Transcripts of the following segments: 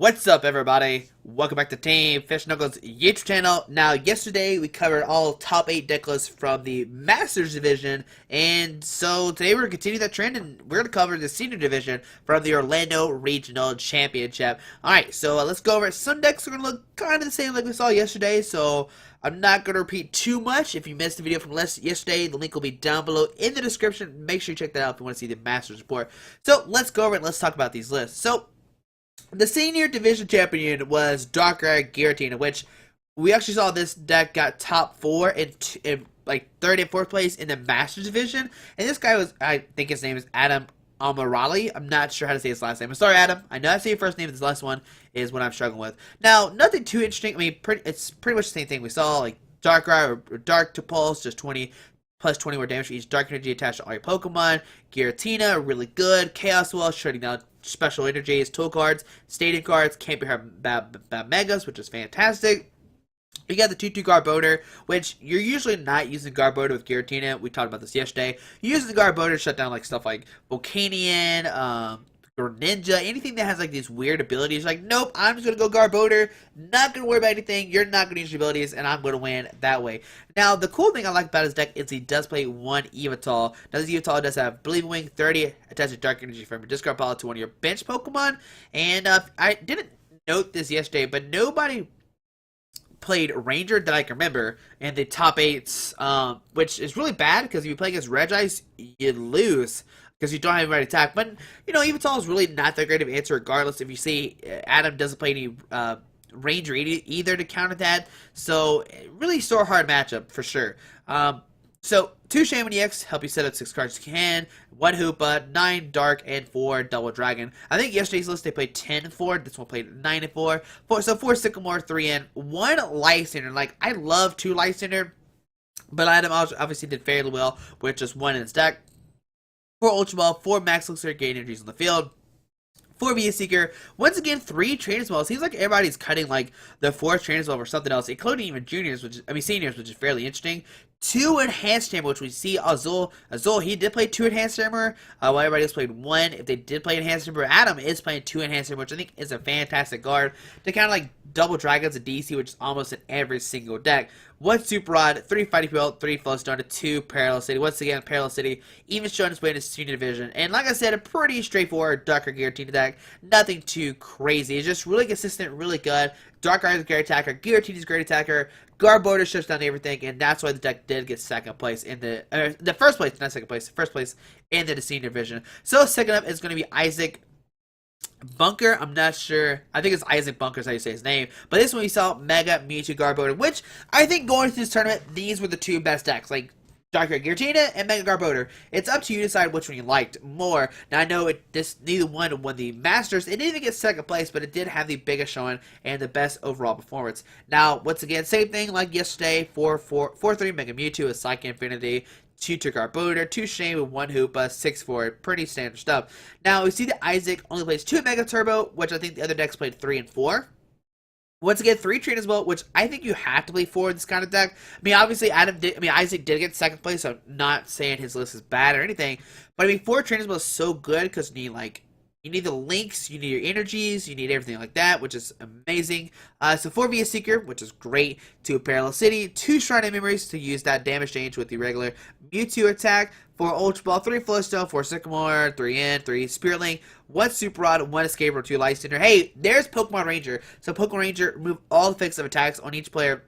What's up, everybody? Welcome back to Team Fish Knuckles YouTube channel. Now, yesterday we covered all top 8 deck lists from the Masters Division, and so today we're going to continue that trend, and we're going to cover the Senior Division from the Orlando Regional Championship. Alright, so let's go over it. Some decks are going to look kind of the same like we saw yesterday, so I'm not going to repeat too much. If you missed the video from yesterday, the link will be down below in the description. Make sure you check that out if you want to see the Masters report. So, let's go over it and let's talk about these lists. So, the senior division champion was Darker Giratina, which we actually saw this deck got top 4 in like third and fourth place in the Masters division. And this guy was, I think his name is Adam Amarali. I'm not sure how to say his last name. I'm sorry, Adam. I know how to say your first name. This last one is what I'm struggling with. Now, nothing too interesting. I mean, it's pretty much the same thing we saw, like Darkrai or Dark to Pulse, just 20 plus 20 more damage for each Dark Energy attached to all your Pokemon. Giratina, really good. Chaos Well, shutting down special energies, tool cards, stadium cards, can't be hurt by megas, which is fantastic. You got the 2/2 Garbodor, which you're usually not using Garbodor with Giratina. We talked about this yesterday. You use the Garbodor to shut down like stuff like Volcanion, Greninja, anything that has like these weird abilities. Like, nope, I'm just gonna go Garbodor, not gonna worry about anything. You're not gonna use your abilities, and I'm gonna win that way. Now, the cool thing I like about his deck is he does play one Evital. Now, this Evital does have Believing Wing, 30 attached to Dark Energy from your discard pile to one of your bench Pokemon. And I didn't note this yesterday, but nobody played Ranger that I can remember in the top 8s, which is really bad because if you play against Regice, you lose because you don't have anybody to attack. But, you know, Evital is really not that great of an answer regardless. If you see Adam doesn't play any Ranger either to counter that, so really sore hard matchup for sure. So 2 Shaman EX help you set up 6 cards you can, 1 Hoopa, 9 Dark, and 4 Double Dragon. I think yesterday's list they played 10 and 4. This one played 9 and 4. So 4 Sycamore, 3 and 1 Lysander. Like, I love 2 Lysander, but Adam obviously did fairly well with just 1 in his deck. 4 Ultra Ball, 4 Max Elixir, gain energies on the field. 4 VS Seeker. Once again, 3 Trainer Spell. It seems like everybody's cutting like the 4th Trainer Spell for something else, including even juniors, seniors, which is fairly interesting. 2 Enhanced Hammer, which we see Azul, he did play 2 Enhanced Hammer, while everybody else played 1. If they did play Enhanced Hammer, Adam is playing 2 Enhanced Hammer, which I think is a fantastic card to kind of like double Dragons and DC, which is almost in every single deck. 1 Super Rod, 3 Fighting Field, 3 Flowstone, and 2 Parallel City. Once again, Parallel City even showing its way in the Senior Division. And like I said, a pretty straightforward Darker Giratina deck. Nothing too crazy. It's just really consistent, really good. Darkrai is a great attacker. Giratina is a great attacker. Garbodor shuts down everything, and that's why the deck did get second place in the first place, not second place, first place in the Senior Division. So second up is going to be Isaac Bunker. I'm not sure. I think it's Isaac Bunker is how you say his name. But this one we saw Mega Mewtwo Garbodor, which I think going through this tournament, these were the 2 best decks. Like Darker Giratina and Mega Garbodor. It's up to you to decide which one you liked more. Now I know neither one won the Masters. It didn't even get second place, but it did have the biggest showing and the best overall performance. Now, once again, same thing like yesterday. 4-3 Mega Mewtwo, a Psychic Infinity. 2 Garbodor, 2 Shane with 1 Hoopa, 6-4, pretty standard stuff. Now, we see that Isaac only plays 2 Mega Turbo, which I think the other decks played 3 and 4. Once again, 3 Train as well, which I think you have to play 4 in this kind of deck. I mean, obviously, Isaac did get second place, so I'm not saying his list is bad or anything. But I mean, 4 Train as well is so good because you need the links, you need your energies, you need everything like that, which is amazing. So 4 VS Seeker, which is great. 2 Parallel City, 2 Shrine of Memories to use that damage change with the regular Mewtwo attack. 4 Ultra Ball, 3 Flowstone, 4 Sycamore, 3 3 Spirit Link, 1 Super Rod, 1 Escape, or 2 Lysander. Hey, there's Pokemon Ranger. So Pokemon Ranger remove all effects of attacks on each player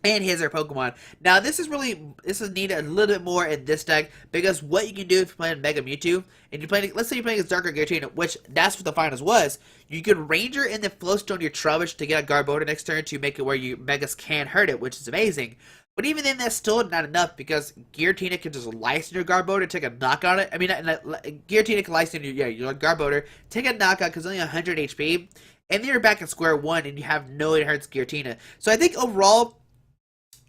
and his or Pokemon. Now, this is needed a little bit more in this deck because what you can do if you're playing Mega Mewtwo and you're playing, let's say you're playing against Darker Giratina, which that's what the finals was. You could Ranger and then Flowstone your Trubbish to get a Garbodor next turn to make it where you Megas can't hurt it, which is amazing. But even then, that's still not enough because Giratina can just Lysander Garbodor, take a knock on it. I mean, Giratina can Lysander, your Garbodor, take a knockout because only 100 HP, and then you're back at square one and you have no way to hurt Giratina. So I think overall,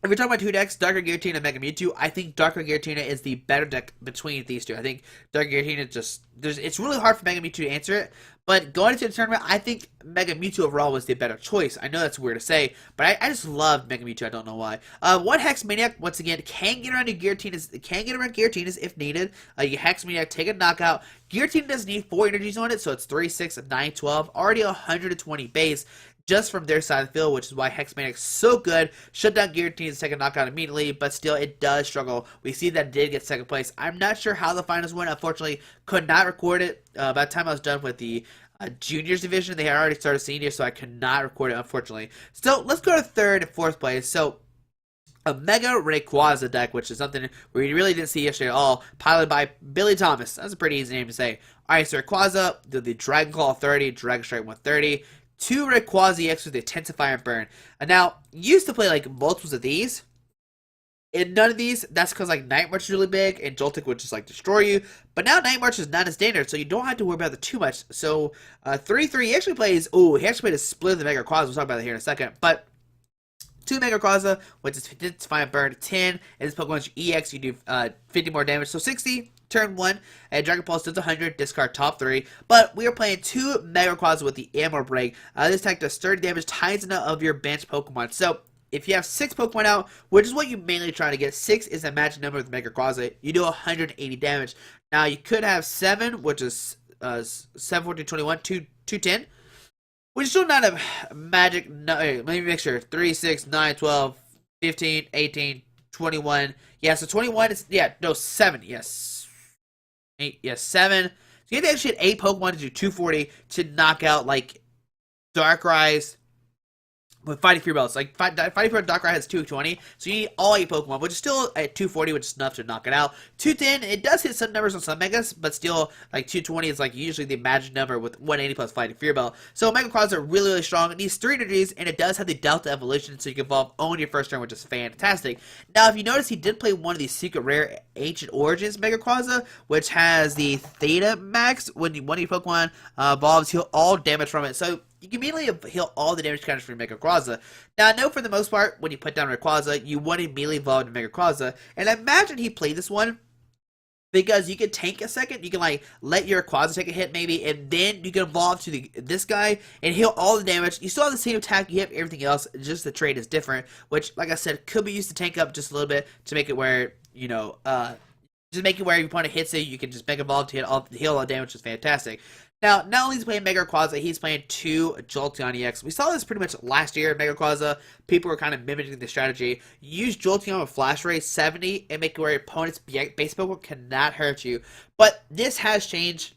if you're talking about two decks, Darker Giratina and Mega Mewtwo, I think Darker Giratina is the better deck between these two. I think Darker Giratina it's really hard for Mega Mewtwo to answer it. But going into the tournament, I think Mega Mewtwo overall was the better choice. I know that's weird to say, but I just love Mega Mewtwo. I don't know why. One Hex Maniac, once again, can get around your Giratinas if needed. You Hex Maniac, take a knockout. Giratina doesn't need 4 energies on it, so it's 3, 6, 9, 12. Already 120 base just from their side of the field, which is why Hex Manic's so good. Shut down Giratina's second knockout immediately, but still, it does struggle. We see that it did get second place. I'm not sure how the finals went. Unfortunately, could not record it. By the time I was done with the juniors division, they had already started seniors, so I could not record it, unfortunately. So, let's go to third and fourth place. So, a Mega Rayquaza deck, which is something we really didn't see yesterday at all, piloted by Billy Thomas. That's a pretty easy name to say. Alright, so Rayquaza did the Dragon Claw 30, Dragon Strike 130, 2 Rayquaza EX with the Intensify and Burn. And now, used to play like multiples of these. In none of these, that's because like Night March is really big and Joltik would just like destroy you. But now Night March is not as standard, so you don't have to worry about it too much. So 3-3 he actually plays. Oh, he actually played a split of the Mega Rayquaza. We'll talk about that here in a second. But 2 Mega Rayquaza, which is Intensify and Burn 10, and this Pokemon's EX, you do 50 more damage, so 60. Turn 1, and Dragon Pulse does 100, discard top 3. But we are playing 2 Mega Rayquaza with the Ammo Break. This attack does 30 damage, times enough of your bench Pokemon. So, if you have 6 Pokemon out, which is what you mainly try to get, 6 is a magic number with Mega Rayquaza, you do 180 damage. Now, you could have 7, which is 7, 14, 21, 210, which is still not a magic. No, let me make sure. 3, 6, 9, 12, 15, 18, 21. Yeah, so 21 is, 7, yes. 8, yes, 7. So you have to actually hit 8 Pokemon to do 240 to knock out, like, Darkrai's with Fighting Fury Belts. Like, Fighting Fury Darkrai has 220, so you need all 8 Pokemon, which is still at 240, which is enough to knock it out. 210, it does hit some numbers on some Megas, but still, like, 220 is, like, usually the magic number with 180 plus Fighting Fury Belt. So Mega Rayquaza are really, really strong. It needs 3 energies, and it does have the Delta Evolution, so you can evolve on your first turn, which is fantastic. Now, if you notice, he did play one of these secret rare Ancient Origins Mega Rayquaza, which has the Theta Max. When one of your Pokemon evolves, heal all damage from it. So, you can immediately heal all the damage counters from Mega Rayquaza. Now, I know for the most part, when you put down Rayquaza, you want to immediately evolve into Mega Rayquaza. And I imagine he played this one because you can tank a second. You can, like, let your Rayquaza take a hit, maybe, and then you can evolve to this guy and heal all the damage. You still have the same attack. You have everything else. Just the trade is different, which, like I said, could be used to tank up just a little bit to make it where, you know, just make it where your opponent hits it, you can just Mega Evolve to heal all the damage, which is fantastic. Now, not only is he playing Mega Rayquaza, he's playing 2 Jolteon EX. We saw this pretty much last year in Mega Rayquaza. People were kind of mimicking the strategy. Use Jolteon with Flash Ray 70 and make it where your opponent's base Pokemon cannot hurt you. But this has changed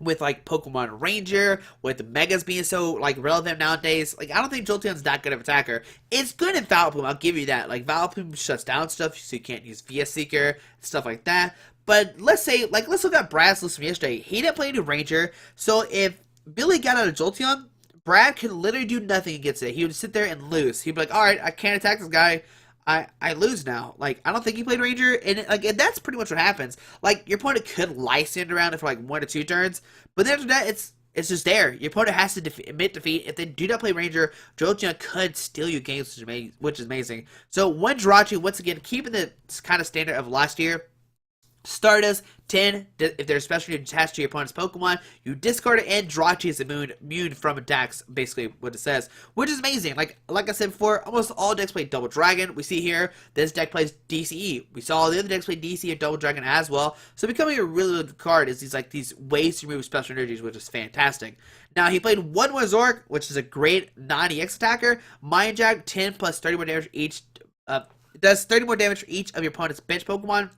with, like, Pokemon Ranger, with the Megas being so, like, relevant nowadays. Like, I don't think Jolteon's that good of an attacker. It's good in Vileplume, I'll give you that. Like, Vileplume shuts down stuff, so you can't use VS Seeker, stuff like that. But let's say, like, let's look at Brad's list from yesterday. He didn't play any Ranger, so if Billy got out of Jolteon, Brad could literally do nothing against it. He would sit there and lose. He'd be like, alright, I can't attack this guy. I lose now. Like, I don't think he played Ranger, and that's pretty much what happens. Like, your opponent could Lycian around it for like 1 to 2 turns, but then after that, it's just there. Your opponent has to admit defeat. If they do not play Ranger, Jolteon could steal you games, which is amazing. So, one Jirachi, once again, keeping the kind of standard of last year. Stardust 10. If there's special attached to your opponent's Pokemon, you discard it, and Jirachi is immune from attacks. Basically, what it says, which is amazing. Like I said before, almost all decks play Double Dragon. We see here this deck plays DCE. We saw all the other decks play DCE and Double Dragon as well. So becoming a really good card is these ways to remove special energies, which is fantastic. Now he played 1 Wazork, which is a great non-EX attacker. Mind Jack 10 plus 30 more damage each. Does 30 more damage for each of your opponent's bench Pokemon.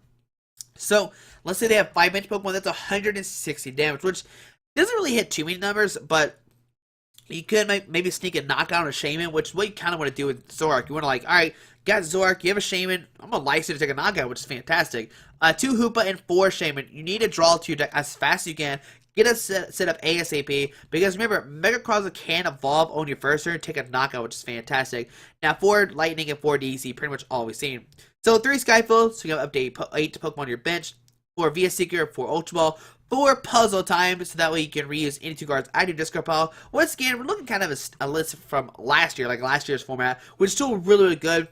So, let's say they have 5 bench Pokemon, that's 160 damage, which doesn't really hit too many numbers, but you could maybe sneak a knockout on a Shaman, which is what you kind of want to do with Zoroark. You want to, like, alright, got Zoroark, you have a Shaman, I'm going to Lycian to take a knockout, which is fantastic. 2 Hoopa and 4 Shaman. You need to draw to your deck as fast as you can. Get a set up ASAP, because remember, Mega Rayquaza can evolve on your first turn, take a knockout, which is fantastic. Now, 4 Lightning and 4 DC, pretty much all we've seen. So, 3 Skyfall, so you have update 8 Pokemon on your bench, 4 VS Seeker, 4 Ultra Ball, 4 Puzzle Time, so that way you can reuse any 2 cards out of your discard pile. Once again, we're looking kind of a list from last year, like last year's format, which is still really, really good.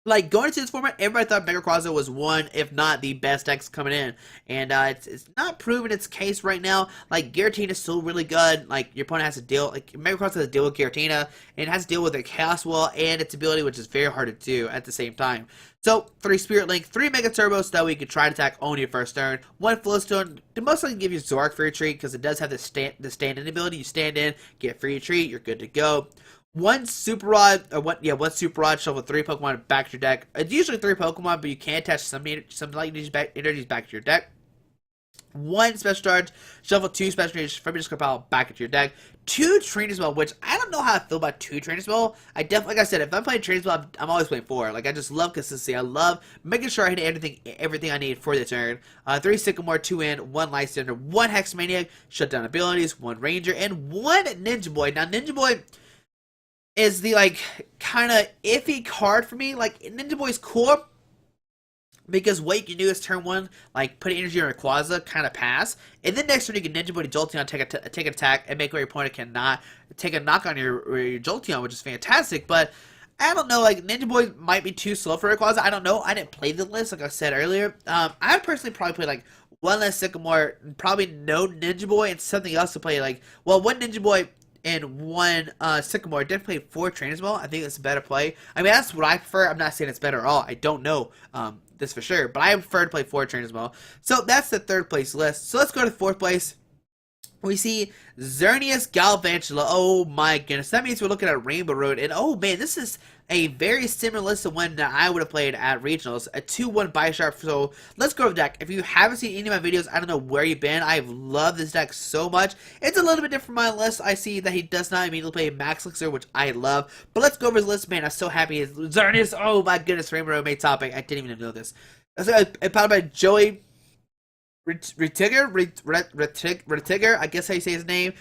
Like going into this format, everybody thought Rayquaza was one, if not the best decks coming in, and it's not proven its case right now. Like Giratina is still really good. Like your opponent has to deal, like Rayquaza has to deal with Giratina, and it has to deal with their Chaos Wall and its ability, which is very hard to do at the same time. So 3 Spirit Link, 3 Mega Turbos, so that way you can try to attack on your first turn. 1 Flowstone to most likely give you Zork for retreat because it does have the stand-in ability. You stand in, get free retreat, you're good to go. One Super Rod, or one Super Rod, shuffle 3 Pokemon back to your deck. It's usually 3 Pokemon, but you can attach some lightning energies back to your deck. 1 Special Charge, shuffle 2 Special Energies from your discard pile back into your deck. 2 Trainer Spell, which I don't know how I feel about 2 Trainer Spell. I definitely, like I said, if I'm playing Trainer Spell, I'm always playing 4. Like, I just love consistency. I love making sure I hit everything I need for the turn. 3 Sycamore, 2 in, 1 Lysander, 1 Hex Maniac, shutdown abilities, 1 Ranger, and 1 Ninja Boy. Now, Ninja Boy is the, like, kind of iffy card for me. Like, Ninja Boy's cool because what you can do is turn 1, like, put energy on Rayquaza, kind of pass, and then next turn you can Ninja Boy Jolteon, take an attack, and make where your opponent cannot take a knock on your Jolteon, which is fantastic, but I don't know, like, Ninja Boy might be too slow for Rayquaza. I don't know. I didn't play the list, like I said earlier. I personally probably play, like, 1 less Sycamore, probably no Ninja Boy, and something else to play, like, well, 1 Ninja Boy and 1 Sycamore. Definitely play 4 Trainers Ball. I think that's a better play. I mean, that's what I prefer. I'm not saying it's better at all. I don't know this for sure, but I prefer to play 4 Trainers Ball. So that's the 3rd place list. So let's go to 4th place. We see Xerneas Galvantula. Oh my goodness. That means we're looking at Rainbow Road. And oh man, this is a very similar list to one that I would have played at Regionals. A 2-1 Bisharp. So let's go over the deck. If you haven't seen any of my videos, I don't know where you've been. I've loved this deck so much. It's a little bit different from my list. I see that he does not immediately play Max Elixir, which I love. But let's go over his list, man. I'm so happy. Xerneas. Oh my goodness. Rainbow Road made topic. I didn't even know this. It's powered by Joey Retiger, I guess how you say his name,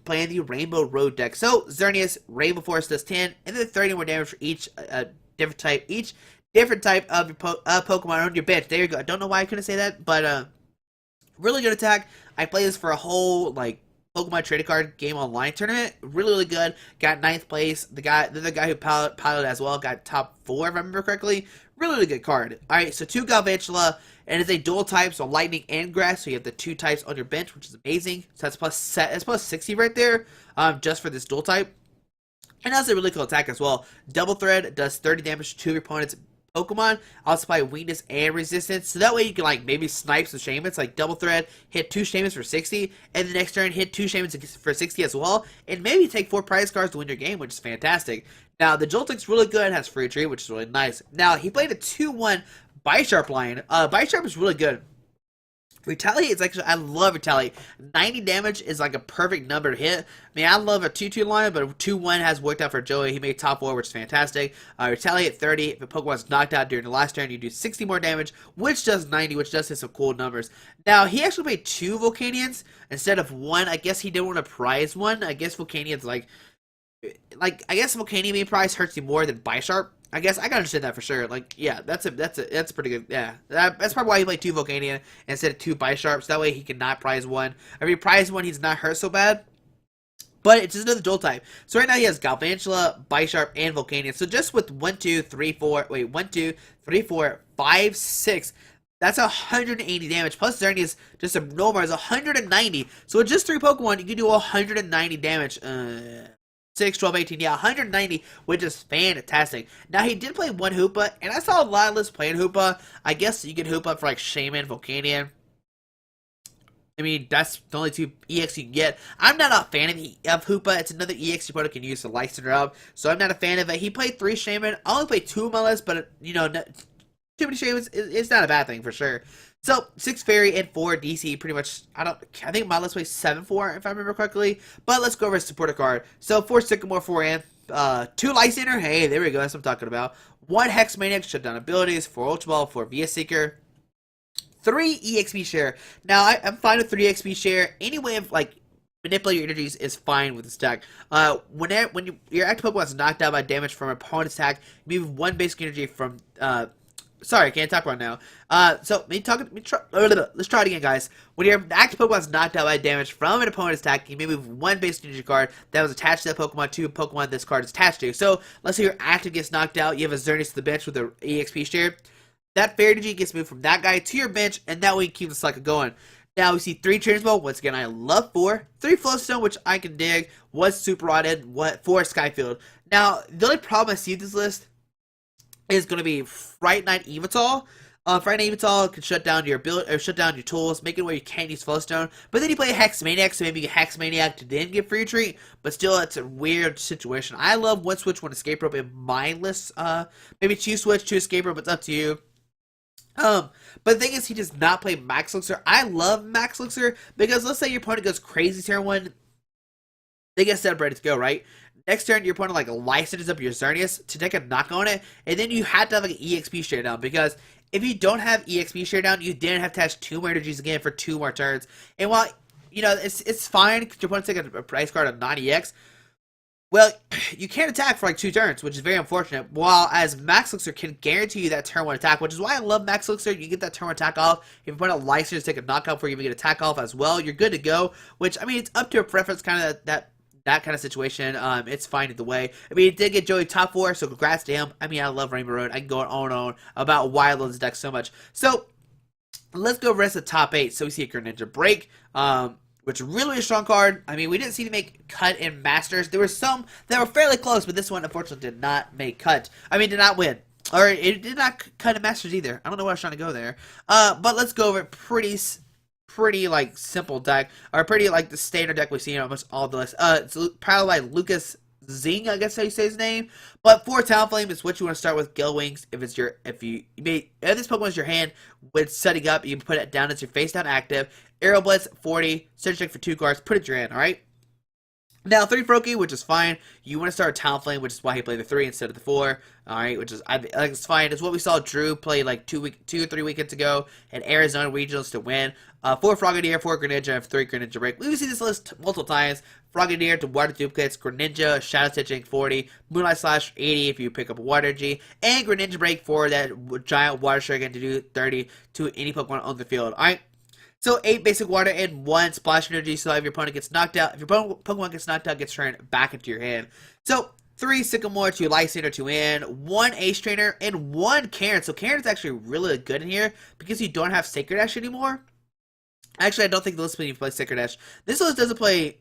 playing the Rainbow Road deck. So, Xerneas, Rainbow Force does 10, and then 30 more damage for each different type of your Pokemon on your bench. There you go. I don't know why I couldn't say that, but really good attack. I played this for a whole, like, Pokemon Trading Card Game Online tournament. Really, really good. Got 9th place. The other guy who piloted as well got top 4, if I remember correctly. Really, really good card. Alright, so 2 Galvantula, and it's a dual type, so lightning and grass, so you have the 2 types on your bench, which is amazing. So that's plus 60 right there, just for this dual type. And that's a really cool attack as well. Double Thread does 30 damage to your opponent's Pokemon. Also apply weakness and resistance, so that way you can, like, maybe snipe some Shaymins, like Double Thread, hit 2 Shaymins for 60, and the next turn hit 2 Shaymins for 60 as well, and maybe take 4 prize cards to win your game, which is fantastic. Now, the Joltik's really good, has free retreat, which is really nice. Now, he played a 2-1 Bisharp line. Bisharp is really good. Retaliate is actually, I love Retaliate. 90 damage is like a perfect number to hit. I mean, I love a 2-2 line, but a 2-1 has worked out for Joey. He made top 4, which is fantastic. Retaliate 30. If a Pokemon's knocked out during the last turn, you do 60 more damage, which does 90, which does hit some cool numbers. Now, he actually played 2 Volcanions instead of 1. I guess he didn't want to prize 1. I guess Volcanions, I guess Volcanion main prize hurts you more than Bisharp. I guess I can understand that for sure. Like, yeah, that's pretty good. Yeah, that's probably why he played 2 Volcanion instead of 2 Bisharps. That way he can not prize 1. If he prize 1, he's not hurt so bad. But it's just another dual type. So right now he has Galvantula, Bisharp, and Volcanion. So just with 1, 2, 3, 4, 5, 6. That's 180 damage. Plus Xerneas, just a normal, is 190. So with just 3 Pokemon, you can do 190 damage. 6, 12, 18, yeah, 190, which is fantastic. Now, he did play 1 Hoopa, and I saw a lot of lists playing Hoopa. I guess you can Hoopa for, like, Shaymin, Volcanion. I mean, that's the only 2 EX you can get. I'm not a fan of Hoopa. It's another EX your opponent can use to Lysander up, so I'm not a fan of it. He played 3 Shaymin. I only played 2 on my list, but, you know, too many Shaymins, it's not a bad thing, for sure. So, 6 Fairy and 4 DC, pretty much, I think my list plays 7-4, if I remember correctly. But let's go over his supporter card. So, 4 Sycamore, 4 Ant, 2 Lysander, hey, there we go, that's what I'm talking about. 1 Hex Maniac, shutdown abilities, 4 Ultra Ball, 4 VS Seeker, 3 EXP Share. Now, I'm fine with 3 EXP Share. Any way of, like, manipulate your energies is fine with this deck. When your active Pokemon is knocked out by damage from an opponent's attack, you move 1 basic energy from Sorry, I can't talk right now. Let's try it again, guys. When your active Pokemon's knocked out by damage from an opponent's attack, you may move one basic energy card that was attached to that Pokemon to a Pokemon this card is attached to. So, let's say your active gets knocked out, you have a Xerneas to the bench with an EXP share. That Fairy Energy gets moved from that guy to your bench, and that way you keep the cycle going. Now we see 3 Trainers Ball. Once again, I love 4. 3 Flowstone, which I can dig. 1 Super Rotted. 4 Skyfield. Now, the only problem I see with this list is going to be Fright Night Evital. Fright Night Evital can shut down your build or shut down your tools, make it where you can't use Flowstone. But then you play a Hex Maniac, so maybe you get Hex Maniac to then get free retreat. But still, it's a weird situation. I love 1 Switch, 1 Escape Rope in my list. Maybe 2 Switch, 2 Escape Rope. It's up to you. But the thing is, he does not play Max Elixir. I love Max Elixir because let's say your opponent goes crazy turn 1, they get set up ready to go, right? Next turn, your opponent like licenses up your Xerneas to take a knock on it, and then you have to have like an EXP share down because if you don't have EXP share down, you then have to attach 2 more energies again for 2 more turns. And while you know it's fine because your opponent's taking a price card of 9EX, well, you can't attack for like 2 turns, which is very unfortunate. While as Max Elixir can guarantee you that turn 1 attack, which is why I love Max Elixir. You get that turn 1 attack off. If you put a license to take a knockout for you, you get attack off as well. You're good to go. Which I mean, it's up to a preference, kind of that kind of situation. It's fine either way. I mean, it did get Joey top 4, so congrats to him. I mean, I love Rainbow Road. I can go on and on about why I love this deck so much. So let's go rest the top 8. So we see a Greninja Break. Which is really a strong card. I mean, we didn't see it make cut in Masters. There were some that were fairly close, but this one, unfortunately, did not make cut. I mean, did not win. Or it did not cut in Masters either. I don't know why I was trying to go there. But let's go over it. Pretty, like, simple deck. Or pretty, like, the standard deck we see in almost all the lists. It's probably like Lucas Zing, I guess how you say his name. But for Talonflame is what you want to start with. Gale Wings. If this Pokemon is your hand with setting up, you can put it down as your face down active. Aero Blitz 40, search deck for 2 cards, put it in your hand, alright? Now 3 Froakie, which is fine. You want to start Talonflame, which is why he played the 3 instead of the 4. Alright, which is it's fine. It's what we saw Drew play like 2 or 3 weekends ago at Arizona Regionals to win. 4 Frogadier, 4 Greninja, and 3 Greninja Break. We've seen this list multiple times. Frogadier to water duplicates, Greninja, Shadow Stitching 40, Moonlight Slash 80 if you pick up a water energy, and Greninja Break for that giant water shuriken to do 30 to any Pokemon on the field. Alright? So 8 basic water and 1 splash energy, so if your opponent gets knocked out, if your Pokemon gets knocked out, gets turned back into your hand. So 3 Sycamore, 2 Lysander, 2 in, 1 Ace Trainer, and 1 Karen. So Karen is actually really good in here because you don't have Sacred Dash anymore. Actually, I don't think the list even plays Sacred Dash. This list doesn't play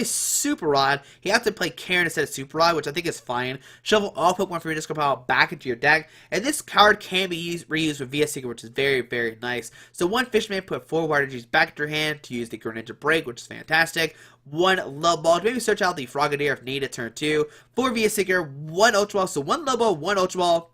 Super Rod. You have to play Karen instead of Super Rod, which I think is fine. Shuffle all Pokemon from your discard pile back into your deck. And this card can be reused with VS Seeker, which is very, very nice. So 1 Fishman, put 4 water energies back into your hand to use the Greninja Break, which is fantastic. 1 Love Ball to maybe search out the Frogadier if needed, turn 2. 4 VS Seeker, 1 Ultra Ball. So 1 Love Ball, 1 Ultra Ball.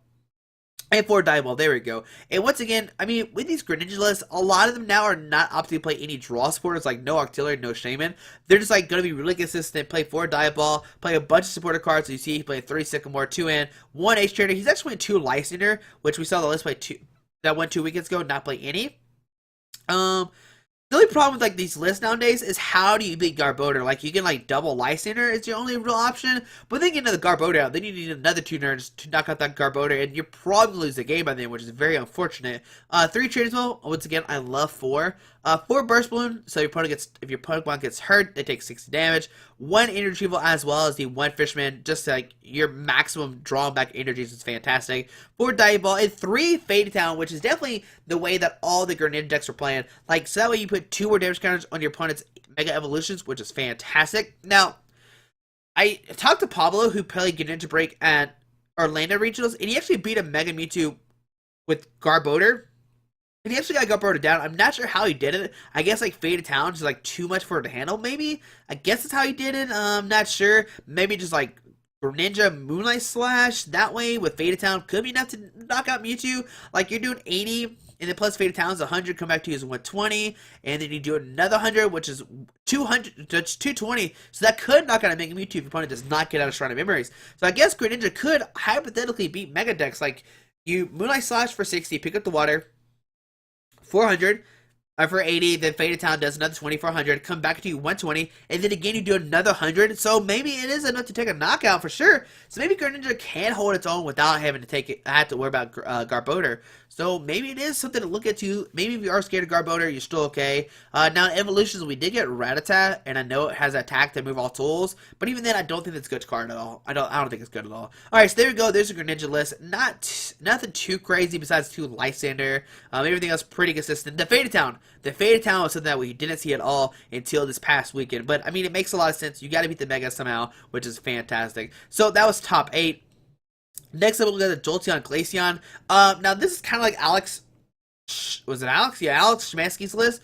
And 4 Dive there we go. And once again, I mean, with these Greninja lists, a lot of them now are not opting to play any draw supporters, like no Octillery, no Shaman. They're just like going to be really consistent, play 4 Dive play a bunch of supporter cards. So you see he played 3 Sycamore, 2 in, 1 Ace Trainer. He's actually playing 2 Lysander, which we saw the list play 2, that went 2 weekends ago, not play any. The only problem with like these lists nowadays is how do you beat Garbodor? Like you can like double Lysander is your only real option, but then get another Garbodor out, then you need another 2 turns to knock out that Garbodor, and you're probably lose the game by then, which is very unfortunate. 3 Trainers Ball, once again I love 4. 4 Burst Balloon, so if your Pokemon gets hurt, they take 60 damage. 1 Energy Retrieval as well as the 1 Fishman, just like your maximum drawing back energies is fantastic. 4 Dive Ball, and 3 Faded Town, which is definitely the way that all the Greninja decks are playing. Like, so that way you put 2 more damage counters on your opponent's Mega Evolutions, which is fantastic. Now, I talked to Pablo, who played Greninja Break at Orlando Regionals, and he actually beat a Mega Mewtwo with Garbodor. And he actually got Garbodor down. I'm not sure how he did it. I guess like Faded Town is like too much for it to handle, maybe? I guess that's how he did it. I'm not sure. Maybe just like Greninja Moonlight Slash that way with Faded Town could be enough to knock out Mewtwo. Like you're doing 80, and then plus Faded Town is 100, come back to you as 120, and then you do another 100, which is 200, that's 220. So that could knock out a Mega Mewtwo if your opponent does not get out of Shrine of Memories. So I guess Greninja could hypothetically beat Mega Decks. Like you Moonlight Slash for 60, pick up the water. 400, For 80, then Faded Town does another 2400, come back to you 120, and then again you do another 100, so maybe it is enough to take a knockout for sure. So maybe Greninja can hold its own without having to have to worry about Garbodor. So maybe it is something to look at too. Maybe if you are scared of Garbodor, you're still okay. Now in evolutions, we did get Rattata, and I know it has attack to move all tools, but even then, I don't think it's a good card at all. I don't think it's good at all. All right, so there we go. There's a Greninja list. Nothing too crazy besides 2 Lysander. Everything else pretty consistent. The Faded Town. The Faded Town was something that we didn't see at all until this past weekend. But, I mean, it makes a lot of sense. You got to beat the Mega somehow, which is fantastic. So, that was top 8. Next up, we'll go to Jolteon Glaceon. Now, this is kind of like Alex... Was it Alex? Yeah, Alex Shmansky's list.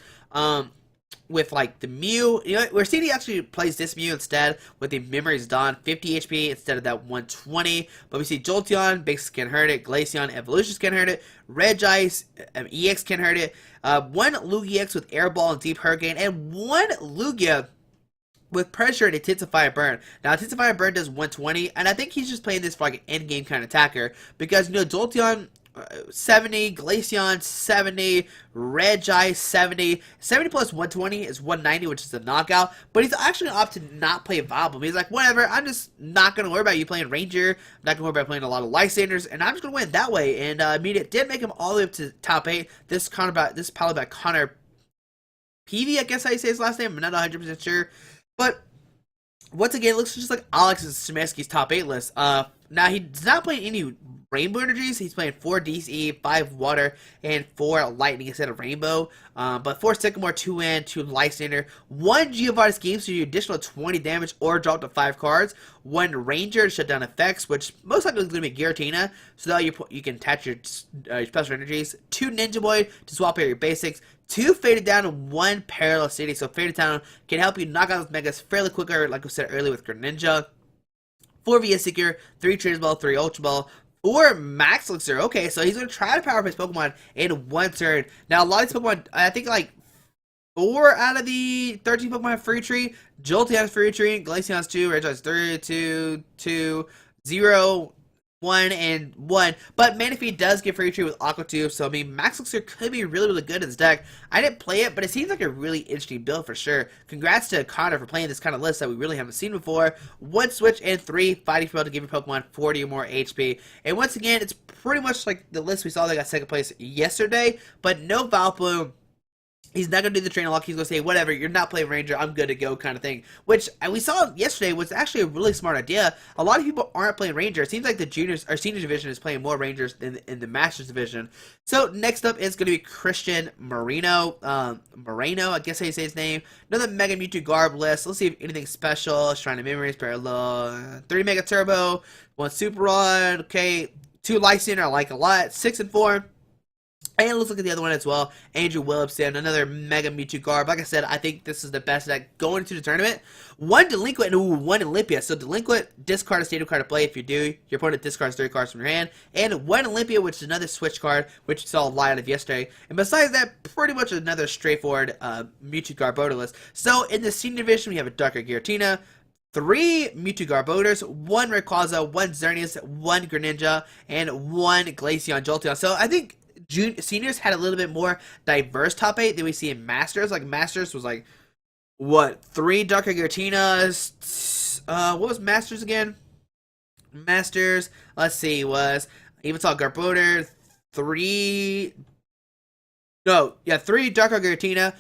With like the Mew, you know, we're seeing he actually plays this Mew instead with the Memories Dawn, 50 HP instead of that 120. But we see Jolteon, Basics can hurt it, Glaceon, Evolutions can hurt it, Regice, EX can hurt it, 1 Lugia EX with Air Ball and Deep Hurricane, and 1 Lugia with Pressure and Intensify and Burn. Now, Intensify and Burn does 120, and I think he's just playing this for like an end game kind of attacker because, you know, Jolteon 70, Glaceon 70, Regice 70. 70 plus 120 is 190, which is a knockout. But he's actually going to opt to not play Vileplume. He's like, whatever, I'm just not going to worry about you playing Ranger. I'm not going to worry about playing a lot of Lysanders, and I'm just going to win that way. And I mean, it did make him all the way up to top 8. This is probably by Connor Peavy, I guess how you say his last name. I'm not 100% sure. But once again, it looks just like Alex's Szymanski's top 8 list. Now, he's not playing any Rainbow Energies. He's playing 4 DC, 5 Water, and 4 Lightning instead of Rainbow. But 4 Sycamore, 2 Wind, 2 Lysander, 1 Giovanni's Game, so you do additional 20 damage or drop to 5 cards. 1 Ranger to shut down effects, which most likely is going to be Giratina, so that you can attach your special energies. 2 Ninja Boy to swap out your basics. 2 Faded Down and 1 Parallel City. So Faded Down can help you knock out those Megas fairly quicker, like we said earlier with Greninja. 4 VS Seeker, 3 Trader's Ball, 3 Ultra Ball, 4 Max Elixir. Okay, so he's going to try to power up his Pokemon in 1 turn. Now, a lot of these Pokemon, I think like 4 out of the 13 Pokemon have Free Tree. Jolteon's Free Tree, Glaceon's 2, Regice's 3, 2, 2, 0, 1, and 1. But Manaphy does get Free Tree with Aqua Tube, so I mean, Max Elixir could be really, really good in this deck. I didn't play it, but it seems like a really interesting build for sure. Congrats to Connor for playing this kind of list that we really haven't seen before. 1 Switch and 3 Fighting Spell to give your Pokemon 40 or more HP. And once again, it's pretty much like the list we saw that got second place yesterday, but no Vileplume. He's not going to do the trainer lock. He's going to say, whatever, you're not playing Ranger, I'm good to go kind of thing. Which we saw yesterday was actually a really smart idea. A lot of people aren't playing Ranger. It seems like the juniors or senior division is playing more Rangers than in the Masters division. So next up is going to be Christian Moreno. Moreno, I guess how you say his name. Another Mega Mewtwo Garb list. Let's see if anything special. Shrine of Memories, Parallel, 3 Mega Turbo, 1 Super Rod, okay, 2 Lysander I like a lot, 6 and 4. And it looks like the other one as well, Andrew Williamson, another Mega Mewtwo Garb. Like I said, I think this is the best deck going into the tournament. 1 Delinquent and 1 Olympia. So Delinquent, discard a stated card to play. If you do, your opponent discards 3 cards from your hand. And 1 Olympia, which is another switch card, which you saw a lot of yesterday. And besides that, pretty much another straightforward Mewtwo Garbodor list. So in the senior division, we have a Darker Giratina, 3 Mewtwo Garbodors, 1 Rayquaza, 1 Xerneas, 1 Greninja, and 1 Glaceon Jolteon. So I think seniors had a little bit more diverse top 8 than we see in Masters. Like Masters was like, what, 3 Darker Giratinas? What was Masters again? Masters, let's see, was even saw Garbodor, 3 Darker Giratina,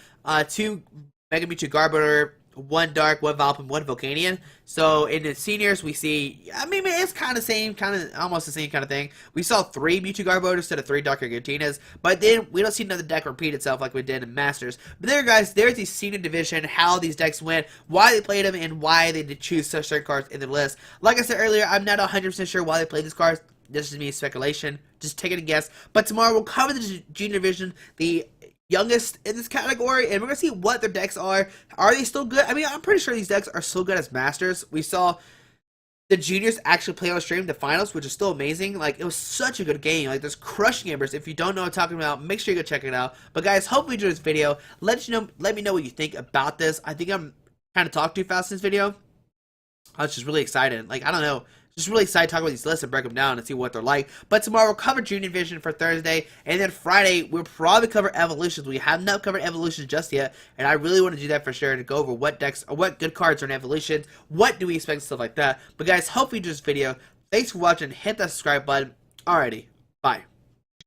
2 Mega Mewtwo Garbodor, 1 Dark, 1 Vileplume, 1 Volcanion. So in the seniors, we see, I mean, it's kind of same, almost the same kind of thing. We saw 3 Mewtwo Garbodors instead of 3 Darker Giratinas, but then we don't see another deck repeat itself like we did in Masters. But there, guys, there's the senior division, how these decks went, why they played them, and why they did choose such certain cards in the list. Like I said earlier, I'm not 100% sure why they played these cards. This is me speculation, just taking a guess. But tomorrow we'll cover the junior division, the youngest in this category, and we're gonna see what their decks are. Are they still good? I mean, I'm pretty sure these decks are so good as Masters. We saw the juniors actually play on stream the finals, which is still amazing. Like, it was such a good game. Like, there's crushing embers. If you don't know what I'm talking about, make sure you go check it out. But guys, hopefully you enjoyed this video. Let me know what you think about this. I think I'm kind of talking too fast in this video. I was just really excited. Like, I don't know, just really excited to talk about these lists and break them down and see what they're like. But tomorrow we'll cover Junior Division for Thursday, and then Friday we'll probably cover Evolutions. We have not covered Evolutions just yet, and I really want to do that for sure to go over what decks or what good cards are in Evolutions, what do we expect, stuff like that. But guys, hope you enjoyed this video. Thanks for watching. Hit that subscribe button. Alrighty, bye.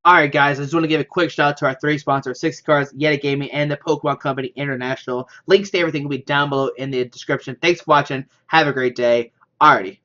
Alright guys, I just want to give a quick shout out to our three sponsors, 60 Cards, Yeti Gaming, and the Pokemon Company International. Links to everything will be down below in the description. Thanks for watching. Have a great day. Alrighty.